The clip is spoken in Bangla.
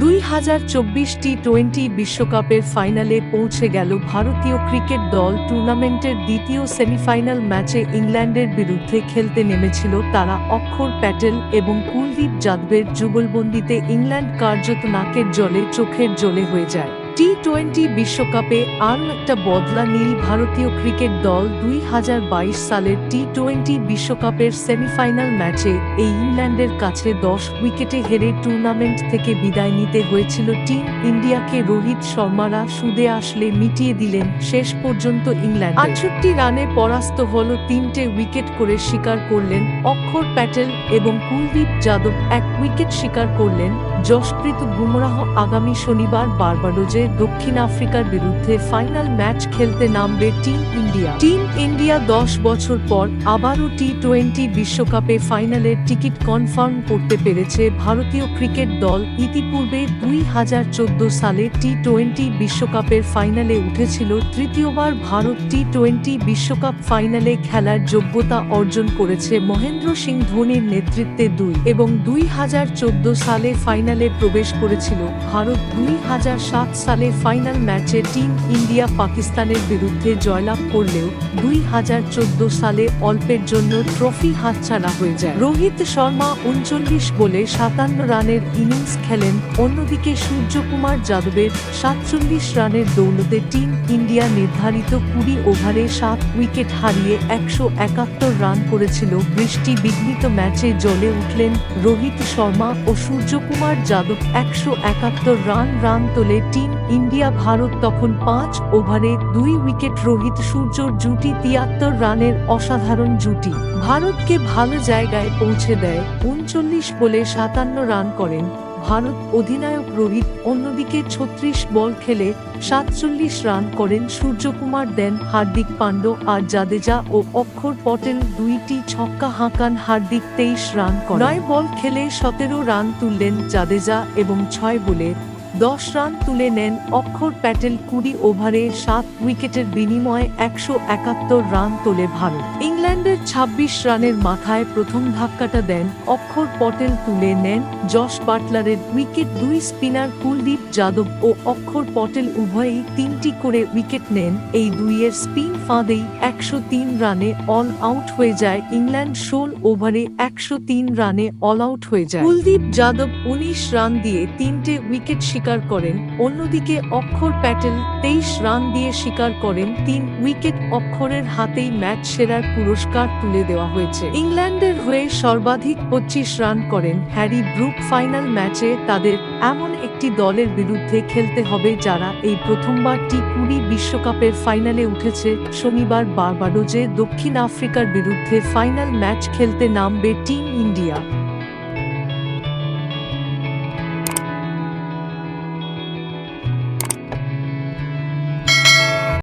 2024 টি-20 বিশ্বকাপের ফাইনালে পৌঁছে গেল ভারতীয় ক্রিকেট দল। টুর্নামেন্টের দ্বিতীয় সেমিফাইনাল ম্যাচে ইংল্যান্ডের বিরুদ্ধে খেলতে নেমেছিল তারা। অক্ষর প্যাটেল এবং কুলদীপ যাদবের যুগলবন্দিতে ইংল্যান্ড কার্যত নাকের জলে চোখের জলে হয়ে যায়। টি-20 বিশ্বকাপে আরও একটা বদলা নীল ভারতীয় ক্রিকেট দল। 2022 সালের টি-20 বিশ্বকাপের সেমিফাইনাল ম্যাচে এই ইংল্যান্ডের কাছে 10 উইকেটে হেরে টুর্নামেন্ট থেকে বিদায় নিতে হয়েছিল টিম ইন্ডিয়াকে। রোহিত শর্মারা সুদে আসলে মিটিয়ে দিলেন শেষ পর্যন্ত ইংল্যান্ড। 68 রানে পরাস্ত হল। 3টে উইকেট করে শিকার করলেন অক্ষর প্যাটেল এবং কুলদীপ যাদব 1 উইকেট শিকার করলেন জশপ্রীত বুমরাহ। আগামী শনিবার বার্বাডোজে দক্ষিণ আফ্রিকার বিরুদ্ধে ফাইনাল ম্যাচ খেলতে নামবে টিম ইন্ডিয়া। টিম ইন্ডিয়া 10 বছর পর আবারও টি-20 বিশ্বকাপে ফাইনালের টিকিট কনফার্ম করতে পেরেছে ভারতীয় ক্রিকেট দল। ইতিপূর্বে 2014 সালে টি-20 বিশ্বকাপের ফাইনালে উঠেছিল। তৃতীয়বার ভারত টি-20 বিশ্বকাপ ফাইনালে খেলার যোগ্যতা অর্জন করেছে মহেন্দ্র সিং ধোনির নেতৃত্বে 2 এবং 2014 সালে ফাইনালে প্রবেশ করেছিল ভারত। 2007 সালে ফাইনাল ম্যাচে টিম ইন্ডিয়া পাকিস্তানের বিরুদ্ধে জয়লাভ করলেও 2014 সালে অল্পের জন্য ট্রফি হাতছাড়া হয়ে যায়। রোহিত শর্মা 39 বলে 57 রানের ইনিংস খেলেন। অন্যদিকে সূর্যকুমার যাদবের 47 রানের দৌলতে টিম ইন্ডিয়া নির্ধারিত 20 ওভারে 7 উইকেট হারিয়ে 171 রান করেছিল। বৃষ্টি বিঘ্নিত ম্যাচে জ্বলে উঠলেন রোহিত শর্মা ও সূর্যকুমার যাদব। 171 রান তোলে টিম ইন্ডিয়া। ভারত তখন 5 ওভারে 2 উইকেট। রোহিত সূর্যর জুটি 73 রানের অসাধারণ জুটি ভারতকে ভালো জায়গায় পৌঁছে দেয়। 39 বলে 57 রান করেন ভারত অধিনায়ক রোহিত। অন্যদিকে 36 বল খেলে 47 রান করেন সূর্যকুমার। দেন হার্দিক পান্ড্য আর জাদেজা ও অক্ষর প্যাটেল 2টি ছক্কা হাঁকান। হার্দিক 23 রান করেন। 9 বল খেলে 17 রান তুললেন জাদেজা এবং 6 বলে 10 রান তুলে নেন অক্ষর প্যাটেল। 20 ওভারে 7 উইকেটের বিনিময়ে 171 রান তোলে ভারত। ইংল্যান্ডের 26 রানের মাথায় প্রথম ধাক্কাটা দেন অক্ষর প্যাটেল। তুলে নেন জশ বাটলারের উইকেট। 2 স্পিনার কুলদীপ যাদব ও অক্ষর প্যাটেল উভয়েই 3টি করে উইকেট নেন। এই 2-এর স্পিন ফাঁদেই 103 রানে অল আউট হয়ে যায় ইংল্যান্ড। 16 ওভারে 103 রানে অল আউট হয়ে যায়। কুলদীপ যাদব 19 রান দিয়ে 3টে উইকেট শিকার করেন। অন্যদিকে অক্ষর প্যাটেল 23 রান দিয়ে শিকার করেন 3 উইকেট। অক্ষরের হাতেই ম্যাচ সেরার পুরস্কার তুলে দেওয়া হয়েছে। ইংল্যান্ডের হয়ে সর্বাধিক 25 রান করেন হ্যারি ব্রুক। ফাইনাল ম্যাচে তাদের এমন একটি দলের বিরুদ্ধে খেলতে হবে যারা এই প্রথমবার টি-20 বিশ্বকাপের ফাইনালে উঠেছে। শনিবার বার্বাডোজে দক্ষিণ আফ্রিকার বিরুদ্ধে ফাইনাল ম্যাচ খেলতে নামবে টিম ইন্ডিয়া।